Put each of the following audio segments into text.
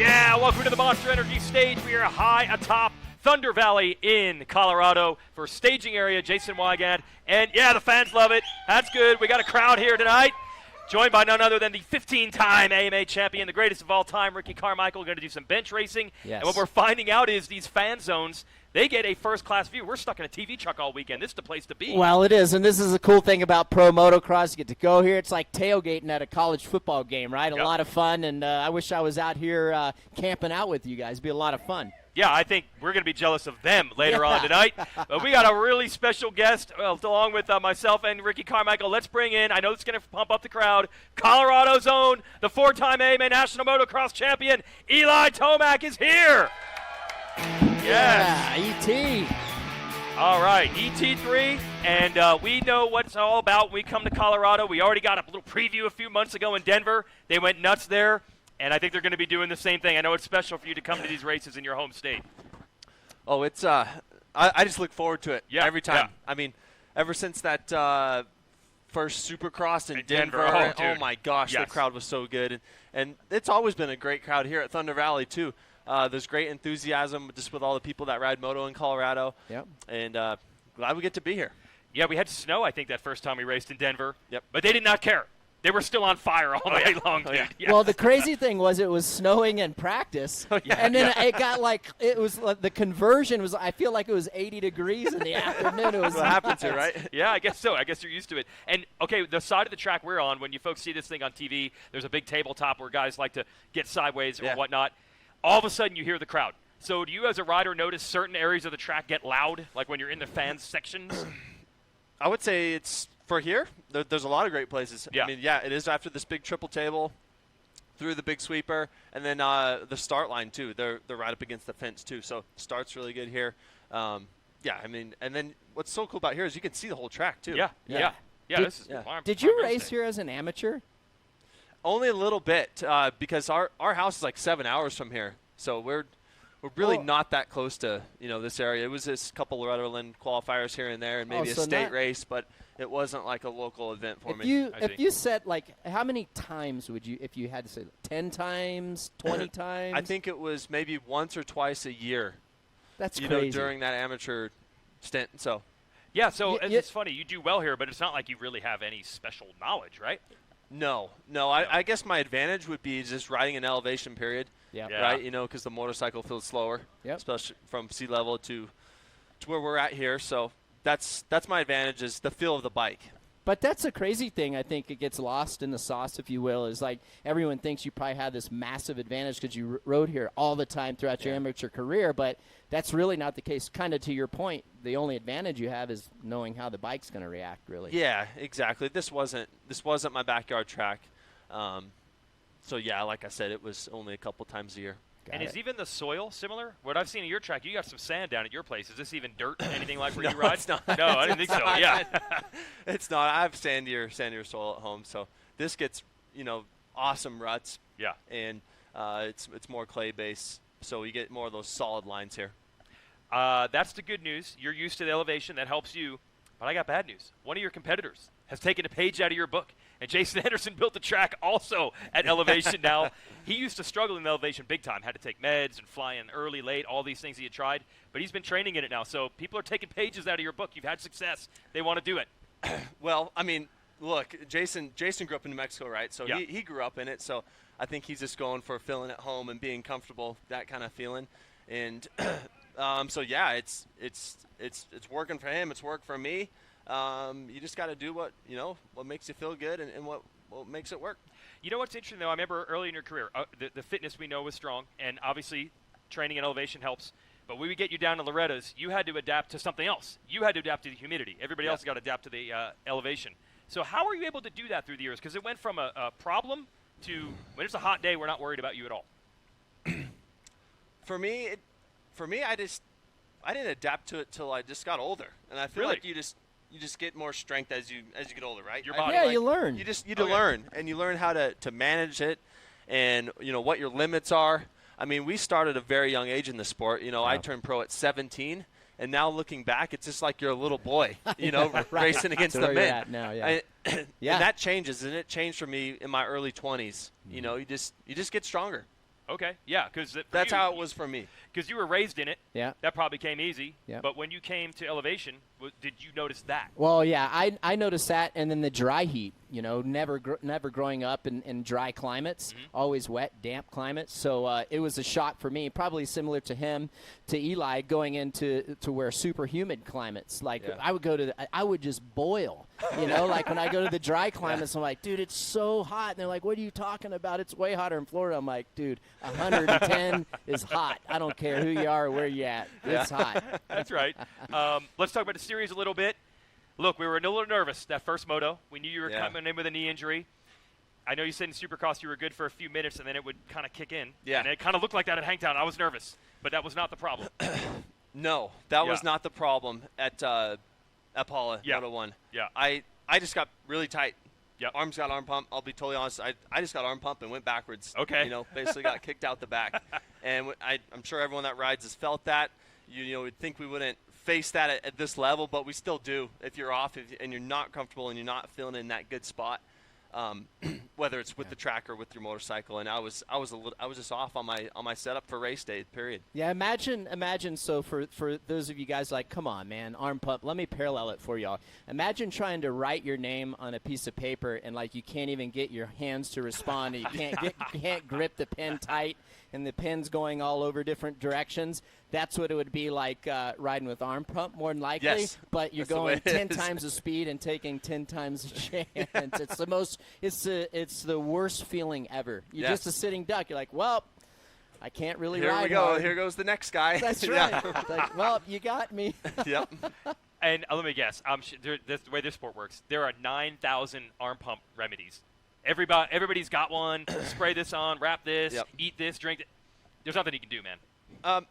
Yeah, welcome to the Monster Energy stage. We are high atop Thunder Valley in Colorado for staging area. Jason Weigand. And yeah, the fans love it. That's good. We got a crowd here tonight. Joined by none other than the 15-time AMA champion, the greatest of all time, Ricky Carmichael. We're going to do some bench racing. Yes. And what we're finding out is these fan zones, they get a first-class view. We're stuck in a TV truck all weekend. This is the place to be. Well, it is, and this is a cool thing about pro motocross. You get to go here. It's like tailgating at a college football game, right? Yep. A lot of fun, and I wish I was out here camping out with you guys. It'd be a lot of fun. Yeah, I think we're going to be jealous of them later on tonight. But we got a really special guest, along with myself and Ricky Carmichael. Let's bring in, I know it's going to pump up the crowd, Colorado's own, the 4-time AMA National Motocross champion, Eli TOMAC is here. Yes. Yeah, E.T. All right, ET3, and we know what it's all about when we come to Colorado. We already got a little preview a few months ago in Denver. They went nuts there. And I think they're going to be doing the same thing. I know it's special for you to come to these races in your home state. Oh, it's I just look forward to it every time. Yeah. I mean, ever since that first Supercross in Denver, oh my gosh, Yes. the crowd was so good. And it's always been a great crowd here at Thunder Valley, too. There's great enthusiasm just with all the people that ride moto in Colorado. Yep. And glad we get to be here. Yeah, we had snow, I think, that first time we raced in Denver. Yep. But they did not care. They were still on fire all night long. Oh, yeah. Dude. Yes. Well, the crazy thing was it was snowing in practice, and then it got the conversion was, I feel like it was 80 degrees in the afternoon. It was What happens here, right? Yeah, I guess so. I guess you're used to it. And, okay, the side of the track we're on, when you folks see this thing on TV, there's a big tabletop where guys like to get sideways or whatnot. All of a sudden you hear the crowd. So do you as a rider notice certain areas of the track get loud, like when you're in the fans sections? I would say it's for here. There's a lot of great places. Yeah. I mean, yeah, it is after this big triple table, through the big sweeper, and then the start line too. They're right up against the fence too. So start's really good here. Yeah, I mean, and then what's so cool about here is you can see the whole track too. Yeah. This is Did you race here as an amateur? Only a little bit because our house is like 7 hours from here, so we're really not that close to this area. It was this couple of Rutherland qualifiers here and there, and maybe a state race, but it wasn't like a local event for me. If you said, like, how many times would you, if you had to say, 10 times, 20 times? I think it was maybe once or twice a year. That's crazy. During that amateur stint. So. Yeah, so it's funny. You do well here, but it's not like you really have any special knowledge, right? No. I guess my advantage would be just riding an elevation period. Yeah. Right, because the motorcycle feels slower, especially from sea level to where we're at here. So that's my advantage is the feel of the bike. But that's a crazy thing. I think it gets lost in the sauce, if you will, is like everyone thinks you probably have this massive advantage because you rode here all the time throughout your amateur career, but that's really not the case. Kind of to your point, the only advantage you have is knowing how the bike's going to react, really. Yeah, exactly. This wasn't my backyard track. So, yeah, like I said, it was only a couple times a year. And is even the soil similar? What I've seen at your track, you got some sand down at your place. Is this even dirt, anything like where you ride? It's not. No, I didn't think so. Yeah. It's not. I have sandier soil at home, so this gets, awesome ruts. Yeah. And it's more clay base, so you get more of those solid lines here. That's the good news. You're used to the elevation. That helps you. But I got bad news. One of your competitors has taken a page out of your book. And Jason Anderson built the track also at elevation now. He used to struggle in elevation big time, had to take meds and fly in early, late, all these things he had tried. But he's been training in it now. So people are taking pages out of your book. You've had success. They want to do it. Well, I mean, look, Jason grew up in New Mexico, right? So he grew up in it. So I think he's just going for feeling at home and being comfortable, that kind of feeling. And so, yeah, it's working for him. It's worked for me. You just got to do what makes you feel good and what makes it work. You know what's interesting, though? I remember early in your career, the fitness we know was strong, and obviously training and elevation helps. But when we get you down to Loretta's, you had to adapt to something else. You had to adapt to the humidity. Everybody else got to adapt to the elevation. So how are you able to do that through the years? Because it went from a problem to when it's a hot day, we're not worried about you at all. For me, I didn't adapt to it till I just got older, and I feel like you just get more strength as you get older, right? Your body, you learn. You learn, and you learn how to manage it, and what your limits are. I mean, we started at a very young age in the sport. I turned pro at 17, and now looking back, it's just like you're a little boy, racing against the men. At now, And that changes, and it changed for me in my early 20s. You just get stronger. Okay, yeah, because that's how it was for me. Because you were raised in it. Yeah. That probably came easy. Yeah. But when you came to elevation, did you notice that? Well, yeah, I noticed that, and then the dry heat. You know, never growing up in dry climates, always wet, damp climates. So it was a shock for me, probably similar to him, to Eli, going into where super humid climates. Like I would just boil. You know, like when I go to the dry climates, I'm like, dude, it's so hot. And they're like, what are you talking about? It's way hotter in Florida. I'm like, dude, 110 is hot. I don't care who you are or where you at. It's hot. That's right. Let's talk about the series a little bit. Look, we were a little nervous that first moto. We knew you were coming in with a knee injury. I know you said in Supercross you were good for a few minutes, and then it would kind of kick in. Yeah. And it kind of looked like that at Hangtown. I was nervous, but that was not the problem. No, that was not the problem at Paula Moto 1. Yeah. I just got really tight. Yep. Arms got arm pump. I'll be totally honest. I just got arm pump and went backwards. Okay. You know, basically got kicked out the back. And I'm sure everyone that rides has felt that. You know, we'd think we wouldn't face that at this level, but we still do. If you're off and you're not comfortable and you're not feeling in that good spot, whether it's with the track or with your motorcycle. And I was just off on my setup for race day. Period. Yeah, imagine. So for those of you guys like, come on, man, arm pump. Let me parallel it for y'all. Imagine trying to write your name on a piece of paper and like you can't even get your hands to respond. And you can't grip the pen tight, and the pen's going all over different directions. That's what it would be like riding with arm pump, more than likely. Yes, but you're going 10 times the speed and taking 10 times the chance. It's the worst feeling ever. You're just a sitting duck. You're like, well, I can't really ride. Here we go. hard. Here goes the next guy. That's right. Like, well, you got me. Yep. And let me guess. The way this sport works, there are 9,000 arm pump remedies. Everybody's got one. Spray this on, wrap this, eat this, drink it. There's nothing you can do, man.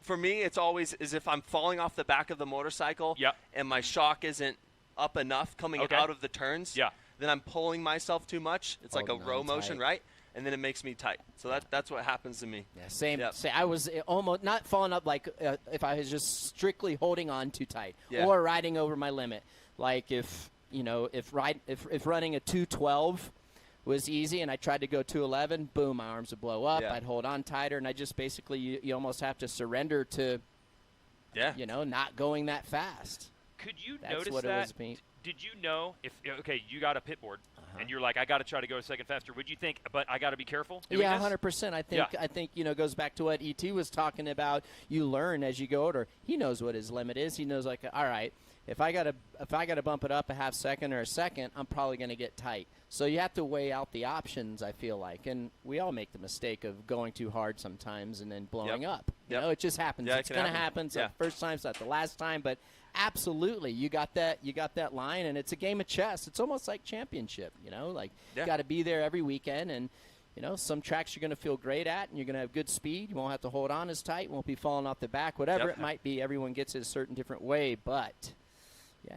For me, it's always as if I'm falling off the back of the motorcycle and my shock isn't up enough coming out of the turns. Yeah. Then I'm pulling myself too much. It's like a row motion, tight. right? And then it makes me tight. So that's what happens to me. Yeah, same. Yep. I was almost not falling up like if I was just strictly holding on too tight or riding over my limit. Like if running a 212 was easy and I tried to go 211, boom, my arms would blow up. I'd hold on tighter, and I just basically you almost have to surrender to not going that fast. Could you That's notice what that? It was, Pete. Did you know you got a pit board and you're like, I got to try to go a second faster. Would you think, but I got to be careful doing Yeah, this? 100%. I think it goes back to what ET was talking about. You learn as you go older. He knows what his limit is. He knows, like, all right, if I gotta bump it up a half second or a second, I'm probably going to get tight. So you have to weigh out the options, I feel like. And we all make the mistake of going too hard sometimes and then blowing up. You know, it just happens. Yeah, it's going to happen. It's the first time, it's not the last time, but absolutely, you got that line, and it's a game of chess. It's almost like championship, you got to be there every weekend, and some tracks you're going to feel great at, and you're going to have good speed. You won't have to hold on as tight, won't be falling off the back, whatever it might be. Everyone gets it a certain different way, but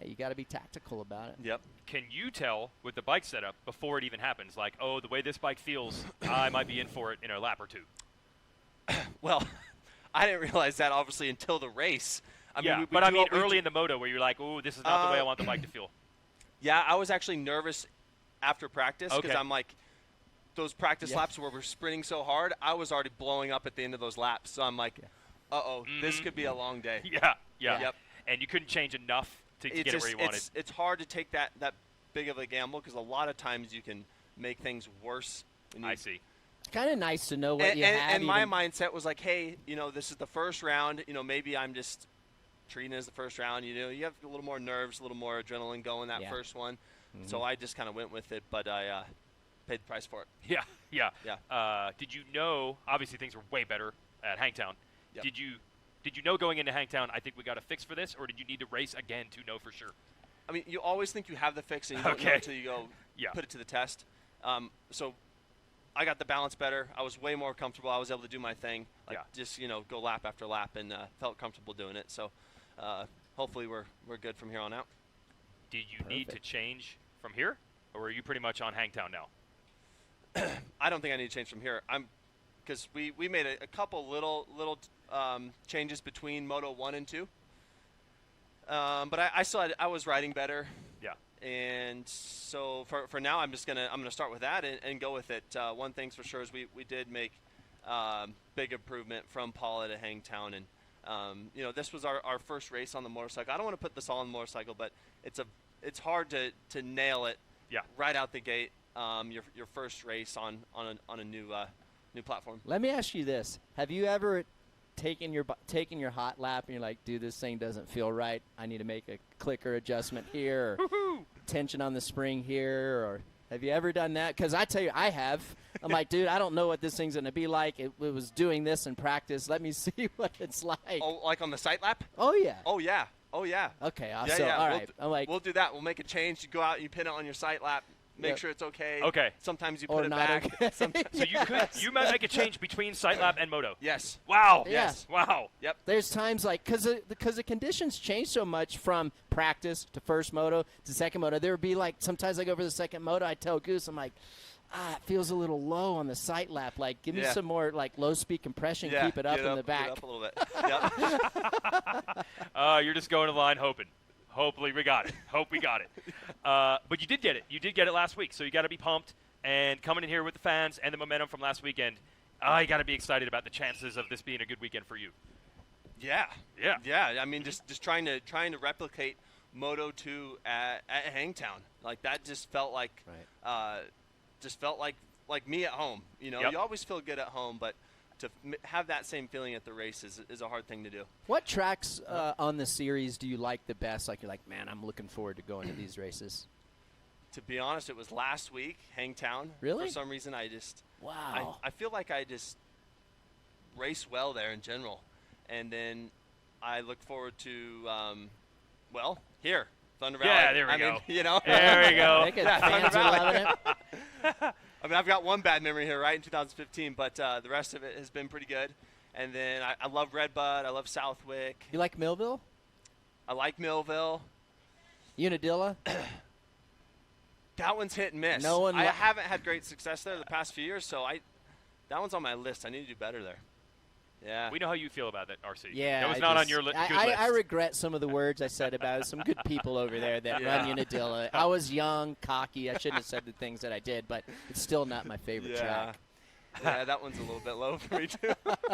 you got to be tactical about it. Yep. Can you tell with the bike setup before it even happens, like, oh, the way this bike feels, I might be in for it in a lap or two? Well, I didn't realize that obviously until the race. I mean, early in the moto where you're like, oh, this is not the way I want the bike to feel. Yeah, I was actually nervous after practice because I'm like, those practice laps where we're sprinting so hard, I was already blowing up at the end of those laps. So I'm like, this could be a long day. Yeah. Yep. And you couldn't change enough to get it where you wanted. It's hard to take that big of a gamble because a lot of times you can make things worse. I see. Kind of nice to know what you have. And my mindset was like, hey, this is the first round. Maybe I'm just treating it as the first round. You have a little more nerves, a little more adrenaline going that first one. So I just kind of went with it, but I paid the price for it. Yeah. Did you know? Obviously, things were way better at Hangtown. Yep. Did you know going into Hangtown, I think we got a fix for this, or did you need to race again to know for sure? I mean, you always think you have the fix, and you don't know until you go put it to the test. So I got the balance better. I was way more comfortable. I was able to do my thing, just go lap after lap, and felt comfortable doing it. So hopefully we're good from here on out. Did you need to change from here, or are you pretty much on Hangtown now? I don't think I need to change from here. Because we made a couple little changes between Moto 1 and 2. But I saw I was riding better. Yeah. And so for now, I'm gonna start with that and go with it. One thing's for sure is we did make big improvement from Paula to Hangtown. And, this was our first race on the motorcycle. I don't want to put this all on the motorcycle, but it's hard to nail it right out the gate, your first race on a new platform. Let me ask you this. Have you ever taken your hot lap and you're like, dude, this thing doesn't feel right. I need to make a clicker adjustment here, or tension on the spring here, or have you ever done that? Because I tell you, I have. I'm like, dude, I don't know what this thing's going to be like. It was doing this in practice. Let me see what it's like. Oh, like on the sight lap? Oh, yeah. Oh, yeah. Oh, yeah. Okay, so, all right. I'm like, we'll do that. We'll make a change. You go out, you pin it on your sight lap. Make sure it's okay. Okay. Sometimes you put it back. Okay. So you might make a change between sight lap and moto. Yes. Wow. Yeah. Yes. Wow. Yep. There's times like because the conditions change so much from practice to first moto to second moto. There would be like sometimes I go for the second moto. I tell Goose, I'm like, it feels a little low on the sight lap. Like, give me some more like low speed compression. Yeah. Keep it up in the back. Get up a little bit. Yep. You're just going to the line hoping. Hopefully we got it. Hope we got it. But you did get it. You did get it last week, so you got to be pumped. And coming in here with the fans and the momentum from last weekend, you got to be excited about the chances of this being a good weekend for you. Yeah. Yeah. Yeah. I mean, just trying to replicate Moto 2 at Hangtown. Like that just felt like like me at home. You always feel good at home, but to have that same feeling at the race is a hard thing to do. What tracks on the series do you like the best? Like you're like, man, I'm looking forward to going to these races. To be honest, it was last week, Hangtown. Really? For some reason, I feel like I just race well there in general. And then I look forward to, here, Thunder Valley. Yeah, there we go. There we go. Fans are loving it. I mean, I've got one bad memory here, right, in 2015, but the rest of it has been pretty good. And then I love Redbud. I love Southwick. You like Millville? I like Millville. Unadilla? That one's hit and miss. I haven't had great success there the past few years, so that one's on my list. I need to do better there. Yeah. We know how you feel about that, RC. Yeah. That was not on your good list. I regret some of the words I said about it. Some good people over there that run Unadilla. I was young, cocky. I shouldn't have said the things that I did, but it's still not my favorite track. Yeah, that one's a little bit low for me, too.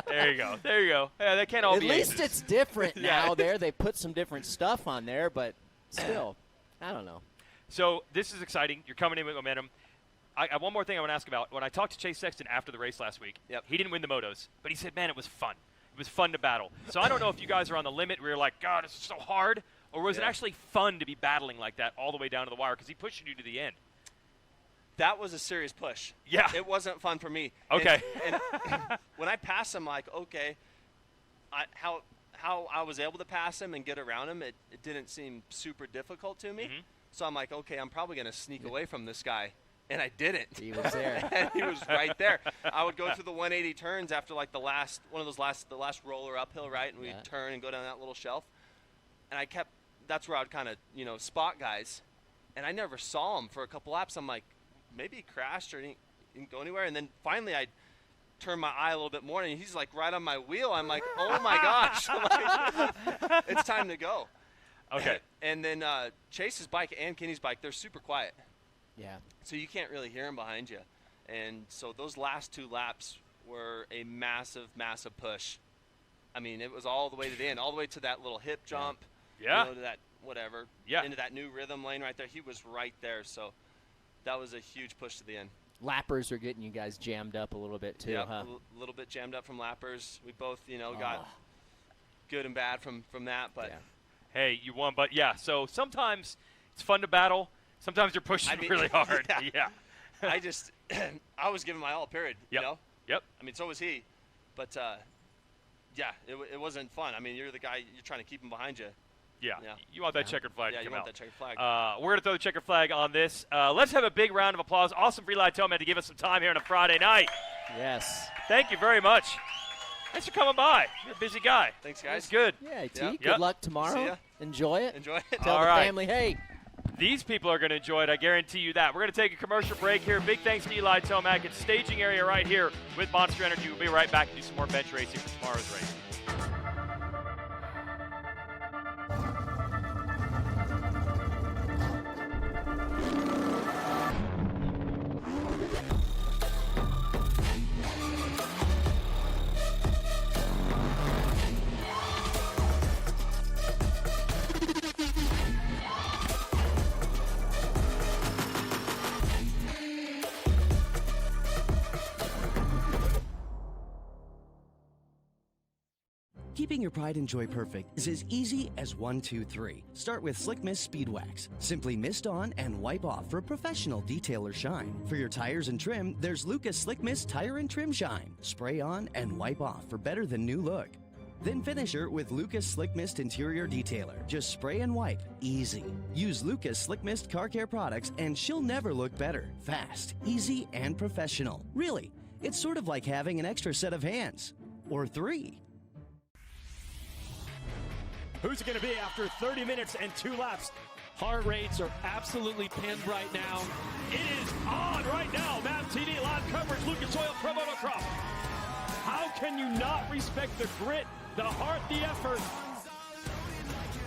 There you go. Yeah, they can't all be At least aces. it's different now there. They put some different stuff on there, but still, I don't know. So this is exciting. You're coming in with momentum. One more thing I want to ask about. When I talked to Chase Sexton after the race last week, he didn't win the motos, but he said, man, it was fun. It was fun to battle. So I don't know if you guys are on the limit where you're like, God, this is so hard, or was it actually fun to be battling like that all the way down to the wire because he pushed you to the end? That was a serious push. Yeah. It wasn't fun for me. Okay. And when I passed him, like, okay, how I was able to pass him and get around him, it didn't seem super difficult to me. Mm-hmm. So I'm like, okay, I'm probably going to sneak away from this guy. And I didn't. He was there. And he was right there. I would go through the 180 turns after like the last roller uphill, right? And we'd turn and go down that little shelf. And that's where I would kind of, spot guys. And I never saw him for a couple laps. I'm like, maybe he crashed or he didn't go anywhere. And then finally I turned my eye a little bit more and he's like right on my wheel. I'm like, oh my gosh. Like, it's time to go. Okay. And then Chase's bike and Kenny's bike, they're super quiet. Yeah. So you can't really hear him behind you. And so those last two laps were a massive, massive push. I mean, it was all the way to the end, all the way to that little hip jump. Yeah. To that whatever. Yeah. Into that new rhythm lane right there. He was right there. So that was a huge push to the end. Lappers are getting you guys jammed up a little bit too, huh? A little bit jammed up from lappers. We both, got good and bad from that. But hey, you won. But so sometimes it's fun to battle. Sometimes you're pushing really hard. Yeah. I was giving my all, period. Yep. I mean, so was he. But, it wasn't fun. I mean, you're the guy, you're trying to keep him behind you. Yeah. You want that checkered flag to come you want out. that checkered flag. We're going to throw the checkered flag on this. Let's have a big round of applause. Awesome Free Light TOMAC to give us some time here on a Friday night. Yes. Thank you very much. Thanks for coming by. You're a busy guy. Thanks, guys. That's good. Yeah, T. Good luck tomorrow. See ya. Enjoy it. Tell All the right. family, hey. These people are going to enjoy it. I guarantee you that. We're going to take a commercial break here. Big thanks to Eli Tomac. It's staging area right here with Monster Energy. We'll be right back and do some more bench racing for tomorrow's race. Keeping your pride and joy perfect is as easy as 1, 2, 3. Start with Slick Mist Speed Wax. Simply mist on and wipe off for a professional detail or shine. For your tires and trim, there's Lucas Slick Mist Tire and Trim Shine. Spray on and wipe off for better than new look. Then finish her with Lucas Slick Mist Interior Detailer. Just spray and wipe. Easy. Use Lucas Slick Mist Car Care products and she'll never look better. Fast, easy, and professional. Really, it's sort of like having an extra set of hands. Or 3. Who's it going to be after 30 minutes and 2 laps? Heart rates are absolutely pinned right now. It is on right now. MAP TV live coverage, Lucas Oil Pro Motocross. How can you not respect the grit, the heart, the effort?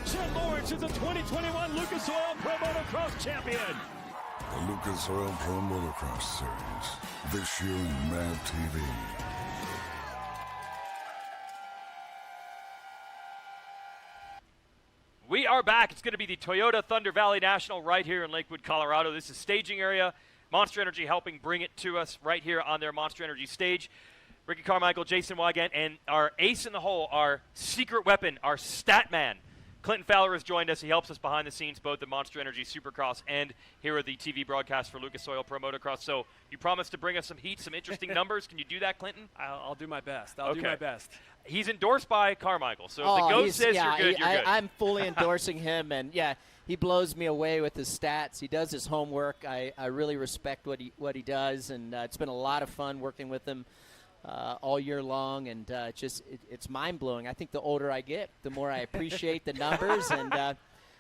Jen Lawrence is the 2021 Lucas Oil Pro Motocross champion. The Lucas Oil Pro Motocross Series, this year on MAP TV. We are back. It's going to be the Toyota Thunder Valley National right here in Lakewood, Colorado. This is staging area. Monster Energy helping bring it to us right here on their Monster Energy stage. Ricky Carmichael, Jason Weigand, and our ace in the hole, our secret weapon, our stat man, Clinton Fowler has joined us. He helps us behind the scenes, both at Monster Energy Supercross and here at the TV broadcast for Lucas Oil Pro Motocross. So you promised to bring us some heat, some interesting numbers. Can you do that, Clinton? I'll do my best. I'll do my best. He's endorsed by Carmichael, so if the GOAT says you're good, you're good. I'm fully endorsing him, and he blows me away with his stats. He does his homework. I really respect what he does, and it's been a lot of fun working with him all year long, and it's mind-blowing. I think the older I get, the more I appreciate the numbers, and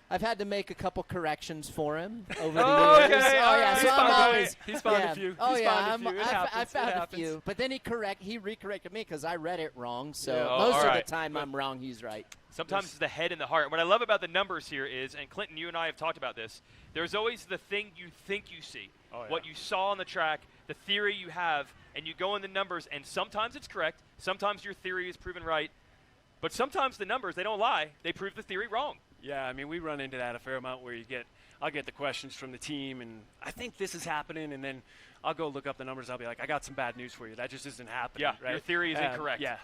I've had to make a couple corrections for him over the years. Okay. Oh, yeah, so I'm always He's found a few. Oh, He's yeah, found a few. I found a few. But then he recorrected me because I read it wrong. So Yeah. most All of right. the time I'm wrong, he's right. Sometimes it's the head and the heart. What I love about the numbers here is, and Clinton, you and I have talked about this, there's always the thing you think you see, what you saw on the track, the theory you have, and you go in the numbers, and sometimes it's correct, sometimes your theory is proven right, but sometimes the numbers, they don't lie, they prove the theory wrong. Yeah, I mean, we run into that a fair amount where I'll get the questions from the team, and I think this is happening, and then I'll go look up the numbers. I'll be like, I got some bad news for you. That just isn't happening. Yeah, right? your theory is incorrect. Yeah.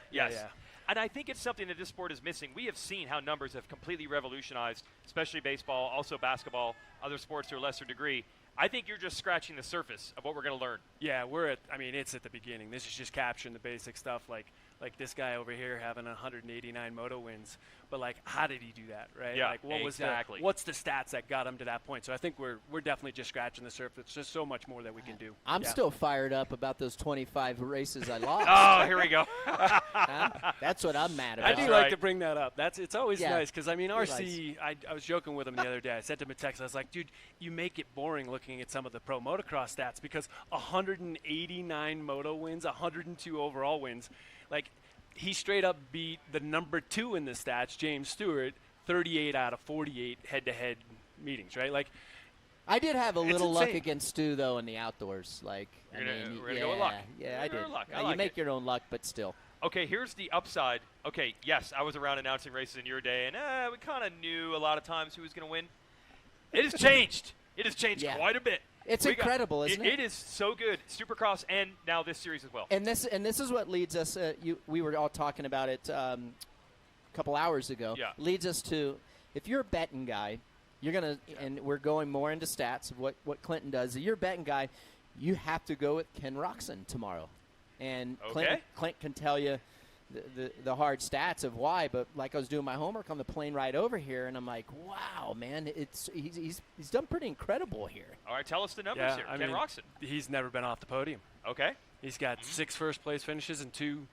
And I think it's something that this sport is missing. We have seen how numbers have completely revolutionized, especially baseball, also basketball, other sports to a lesser degree. I think you're just scratching the surface of what we're going to learn. Yeah, it's at the beginning. This is just capturing the basic stuff, like this guy over here having 189 moto wins. But like, how did he do that, right? Yeah, like, what's the stats that got him to that point? So I think we're definitely just scratching the surface. There's so much more that we can do. I'm still fired up about those 25 races I lost. Oh, here we go. That's what I'm mad about. I do like to bring that up. It's always nice because, I mean, RC, nice. I was joking with him the other day. I sent him a text. I was like, dude, you make it boring looking at some of the pro motocross stats because 189 moto wins, 102 overall wins. Like, he straight up beat the number 2 in the stats, James Stewart, 38 out of 48 head-to-head meetings, right? Like, I did have a little luck insane. against Stu, though, in the outdoors. Like, We're gonna go with luck. Yeah, We're I gonna go did. with luck. I You like make it. your own luck, but still. Okay, here's the upside. Okay, yes, I was around announcing races in your day, and we kind of knew a lot of times who was going to win. It has changed. It has changed quite a bit. It's incredible, isn't it? It is so good. Supercross and now this series as well. And this is what leads us. We were all talking about it a couple hours ago. Yeah. Leads us to, if you're a betting guy, you're gonna, and we're going more into stats of what Clinton does. If you're a betting guy, you have to go with Ken Roczen tomorrow, and Clint can tell you the hard stats of why. But like, I was doing my homework on the plane ride over here, and I'm like, wow, man, he's done pretty incredible here. All right, tell us the numbers here. Ken Roczen. He's never been off the podium. Okay. He's got 6 first-place finishes and two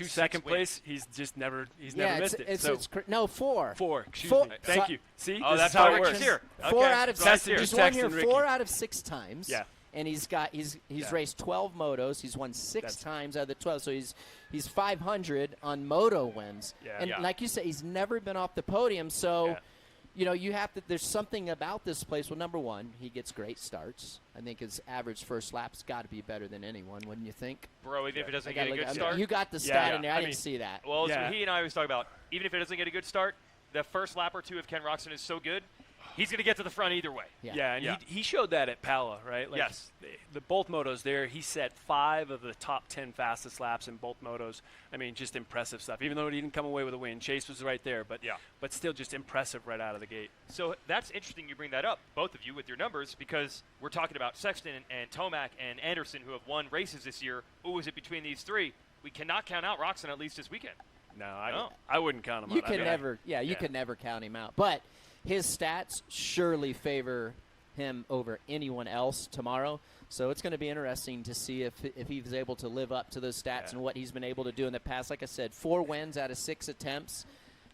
second place. He's never missed it. No, 4. 4. Excuse me. So, Thank you. See, oh, this that's is how how it it works. works here. 4 out of 6. Just He's won here texting Ricky. 4 out of 6 times. Yeah. And he's raced 12 motos. He's won 6 times out of the 12. So he's 500 on moto wins. Yeah. And like you say, he's never been off the podium. So, you have to. There's something about this place. Well, number one, he gets great starts. I think his average first lap's got to be better than anyone, wouldn't you think? Bro, even if it doesn't get a good start. You got the stat in there. I didn't see that. Well, as he and I always talk about, even if it doesn't get a good start, the first lap or two of Ken Roczen is so good. he's going to get to the front either way. Yeah, and he showed that at Pala, right? Like yes. The both motos there, he set 5 of the top 10 fastest laps in both motos. I mean, just impressive stuff. Even though he didn't come away with a win, Chase was right there, but still just impressive right out of the gate. So that's interesting you bring that up, both of you, with your numbers, because we're talking about Sexton and Tomac and Anderson, who have won races this year. Who is it between these three? We cannot count out Roczen at least this weekend. No, I wouldn't count him out. You can never, you can never count him out. But his stats surely favor him over anyone else tomorrow. So it's going to be interesting to see if he's able to live up to those stats and what he's been able to do in the past. Like I said, 4 wins out of 6 attempts.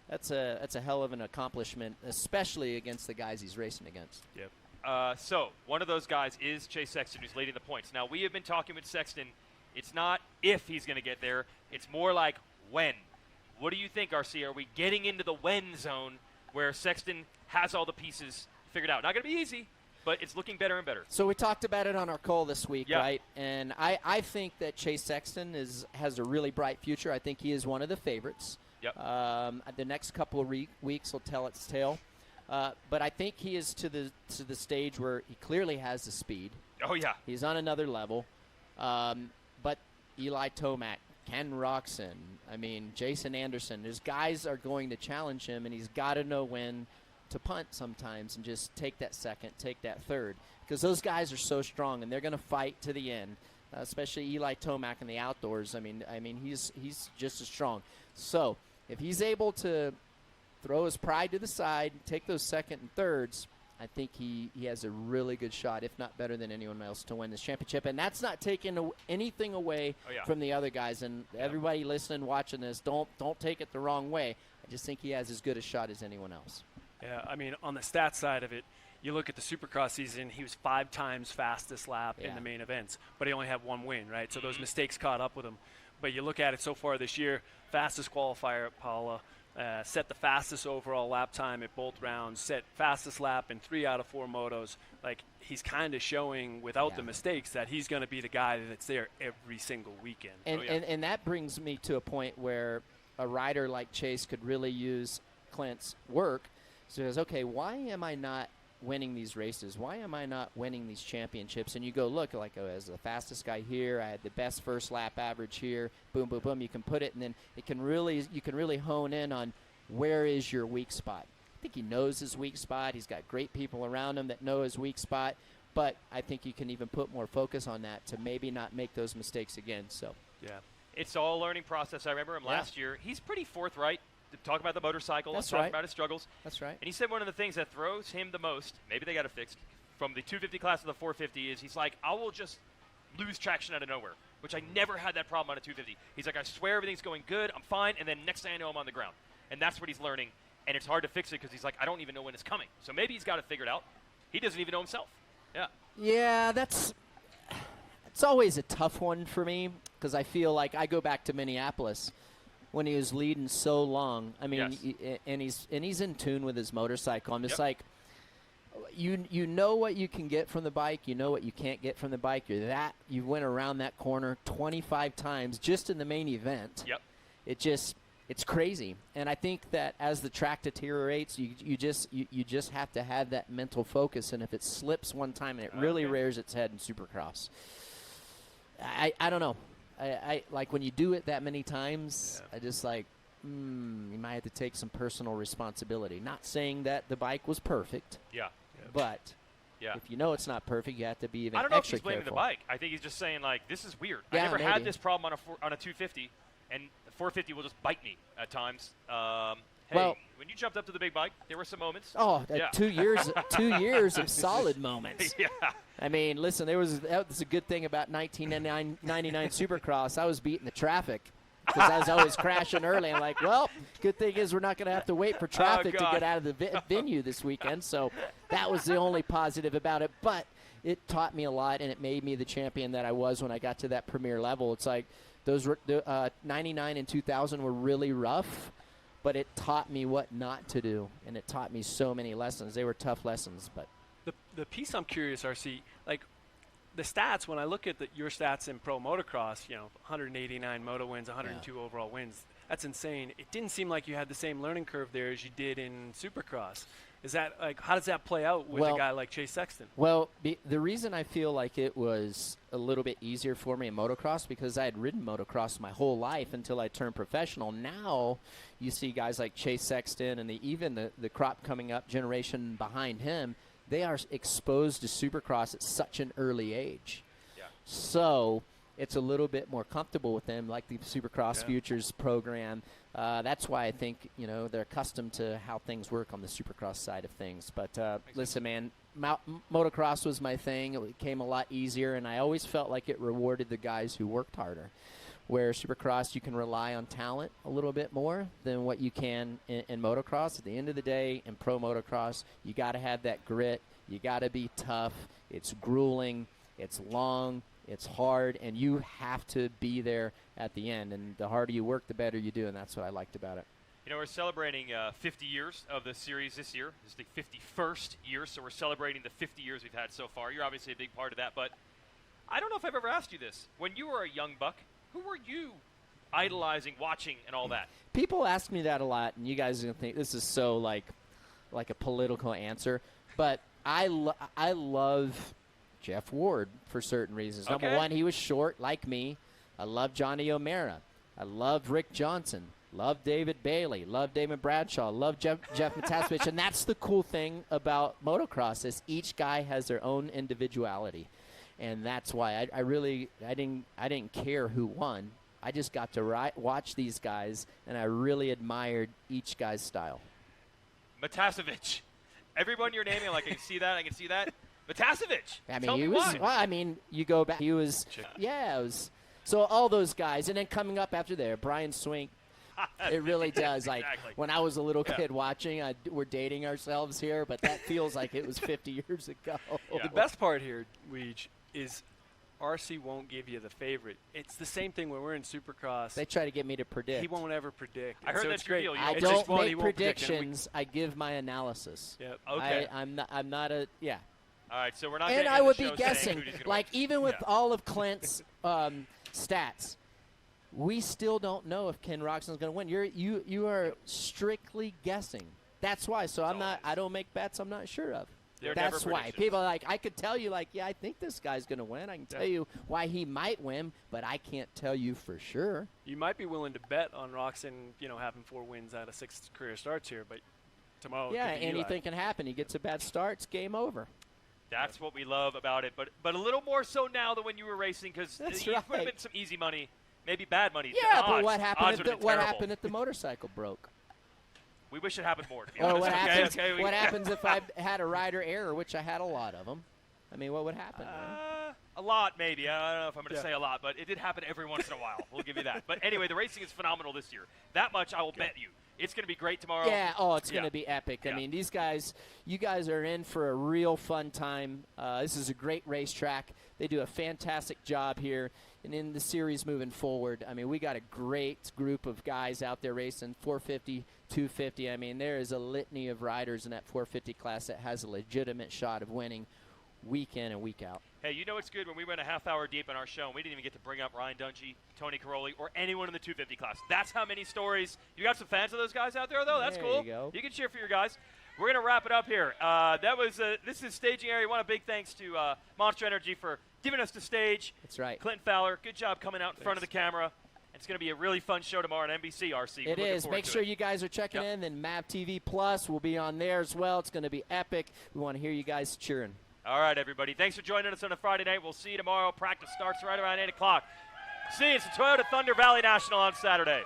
That's a hell of an accomplishment, especially against the guys he's racing against. Yep. So one of those guys is Chase Sexton, who's leading the points. Now, we have been talking with Sexton. It's not if he's going to get there. It's more like when. What do you think, RC? Are we getting into the when zone where Sexton has all the pieces figured out? Not going to be easy, but it's looking better and better. So we talked about it on our call this week, right? And I think that Chase Sexton has a really bright future. I think he is one of the favorites. Yep. The next couple of weeks will tell its tale. But I think he is to the stage where he clearly has the speed. Oh, yeah. He's on another level. But Eli Tomac, Ken Roczen, I mean, Jason Anderson, those guys are going to challenge him, and he's got to know when to punt sometimes and just take that second, take that third, because those guys are so strong, and they're going to fight to the end, especially Eli Tomac in the outdoors. I mean, he's just as strong. So if he's able to throw his pride to the side, take those second and thirds, I think he has a really good shot, if not better than anyone else, to win this championship. And that's not taking anything away from the other guys. And everybody listening, watching this, don't take it the wrong way. I just think he has as good a shot as anyone else. Yeah, I mean, on the stats side of it, you look at the Supercross season, he was 5 times fastest lap in the main events, but he only had 1 win, right? So those mistakes caught up with him. But you look at it so far this year, fastest qualifier at Pala, set the fastest overall lap time at both rounds, set fastest lap in 3 out of 4 motos. Like, he's kind of showing without the mistakes that he's going to be the guy that's there every single weekend. And that brings me to a point where a rider like Chase could really use Clint's work. So he goes, okay, why am I not winning these races? Why am I not winning these championships? And you go look, like, oh, as the fastest guy here, I had the best first lap average here, boom, boom, boom. You can put it, and then you can really hone in on where is your weak spot. I think he knows his weak spot. He's got great people around him that know his weak spot, but I think you can even put more focus on that to maybe not make those mistakes again. So it's all a learning process. I remember him last year. He's pretty forthright. Talk about the motorcycle. That's talk right. about his struggles. That's right. And he said one of the things that throws him the most, maybe they got it fixed, from the 250 class to the 450 is he's like, I will just lose traction out of nowhere, which I never had that problem on a 250. He's like, I swear everything's going good, I'm fine, and then next thing I know, I'm on the ground. And that's what he's learning, and it's hard to fix it because he's like, I don't even know when it's coming. So maybe he's got it figured out. He doesn't even know himself. Yeah. Yeah, it's always a tough one for me because I feel like I go back to Minneapolis when he was leading so long. I mean, and he's in tune with his motorcycle. I'm just like, you know what you can get from the bike, you know what you can't get from the bike. You went around that corner 25 times just in the main event. Yep. It's crazy. And I think that as the track deteriorates, you just have to have that mental focus. And if it slips one time, and it really rears its head in Supercross, I don't know. I like when you do it that many times, I just like, you might have to take some personal responsibility. Not saying that the bike was perfect. But if you know it's not perfect, you have to be even extra careful. I don't know if he's blaming the bike. I think he's just saying, like, this is weird. I never had this problem on a 250, and the 450 will just bite me at times. Hey, when you jumped up to the big bike, there were some moments. 2 years of solid moments. I mean, listen, that was a good thing about 1999 Supercross. I was beating the traffic because I was always crashing early. I'm like, well, good thing is we're not going to have to wait for traffic to get out of the venue this weekend. So that was the only positive about it. But it taught me a lot, and it made me the champion that I was when I got to that premier level. It's like those 99 and 2000 were really rough, but it taught me what not to do, and it taught me so many lessons. They were tough lessons, but the piece I'm curious, RC, like the stats, when I look at your stats in pro motocross, 189 moto wins, 102 overall wins, that's insane. It didn't seem like you had the same learning curve there as you did in Supercross. Is that like, how does that play out with a guy like Chase Sexton? Well, the reason I feel like it was a little bit easier for me in motocross, because I had ridden motocross my whole life until I turned professional. Now you see guys like Chase Sexton and even the crop coming up generation behind him, they are exposed to Supercross at such an early age. Yeah. So it's a little bit more comfortable with them, like the Supercross Futures program. That's why I think, they're accustomed to how things work on the Supercross side of things. But listen, man, motocross was my thing. It became a lot easier, and I always felt like it rewarded the guys who worked harder. Where Supercross, you can rely on talent a little bit more than what you can in motocross. At the end of the day, in pro motocross, you got to have that grit. You got to be tough. It's grueling. It's long. It's hard, and you have to be there at the end. And the harder you work, the better you do, and that's what I liked about it. We're celebrating 50 years of the series this year. This is the 51st year, so we're celebrating the 50 years we've had so far. You're obviously a big part of that, but I don't know if I've ever asked you this. When you were a young buck, who were you idolizing, watching, and all that? People ask me that a lot, and you guys are going to think this is so like a political answer, but I love Jeff Ward for certain reasons. Okay. Number one, he was short like me. I love Johnny O'Mara. I love Rick Johnson. Love David Bailey. Love Damon Bradshaw. Love Jeff Matasevich. And that's the cool thing about motocross is each guy has their own individuality. And that's why I didn't care who won. I just got to watch these guys, and I really admired each guy's style. Matasevich. Everyone you're naming, like, I can see that, I can see that. Matasevich. I mean, Tell he me was. why. Well, I mean, you go back. He was. Yeah, it was. So all those guys, and then coming up after there, Brian Swink. It really does. Like Exactly. when I was a little kid watching, we're dating ourselves here, but that feels like it was 50 years ago. Yeah. The best part here, Weege, is RC won't give you the favorite. It's the same thing when we're in Supercross. They try to get me to predict. He won't ever predict. I heard so that's it's your great. deal. You I It's don't just one he make won't predict, and predictions. I give my analysis. Yep. Okay. I'm not a yeah. All right, so we're not And getting I in the would show be saying guessing, who he's gonna like win. even with Yeah. all of Clint's stats, we still don't know if Ken Roxon's going to win. You are strictly guessing. That's why. So I don't make bets I'm not sure of. They're That's never why. predictions. People are like, I could tell you, like, yeah, I think this guy's going to win. I can tell you why he might win, but I can't tell you for sure. You might be willing to bet on Roxon, having 4 wins out of 6 career starts here, but tomorrow Yeah, it could be anything can happen. He gets a bad start, it's game over. That's what we love about it, but a little more so now than when you were racing, because That's you would have right. been some easy money, maybe bad money. Yeah, The but odds- what odds happened? would've been What terrible. happened if the motorcycle broke? We wish it happened more. To be Or honest. what Okay, happens? okay, we- What happens if I had a rider error, which I had a lot of them? I mean, what would happen? A lot, maybe. I don't know if I'm going to Yeah. say a lot, but it did happen every once in a while. We'll give you that. But anyway, the racing is phenomenal this year. That much I will bet you. It's going to be great tomorrow. Yeah, it's going Yeah. to be epic. Yeah. I mean, you guys are in for a real fun time. This is a great racetrack. They do a fantastic job here. And in the series moving forward, I mean, we got a great group of guys out there racing 450, 250. I mean, there is a litany of riders in that 450 class that has a legitimate shot of winning week in and week out. Hey, you know it's good when we went a half hour deep in our show and we didn't even get to bring up Ryan Dungey, Tony Caroli, or anyone in the 250 class. That's how many stories. You got some fans of those guys out there, though? That's There cool. you go. You can cheer for your guys. We're going to wrap it up here. This is Staging Area 1. A big thanks to Monster Energy for giving us the stage. That's right. Clinton Fowler, good job coming out in front of the camera. It's going to be a really fun show tomorrow on NBC, RC. We're It looking is. forward Make to sure it. you guys are checking Yep. in. Then MAV TV Plus will be on there as well. It's going to be epic. We want to hear you guys cheering. All right, everybody. Thanks for joining us on a Friday night. We'll see you tomorrow. Practice starts right around 8 o'clock. See you. It's the Toyota Thunder Valley National on Saturday.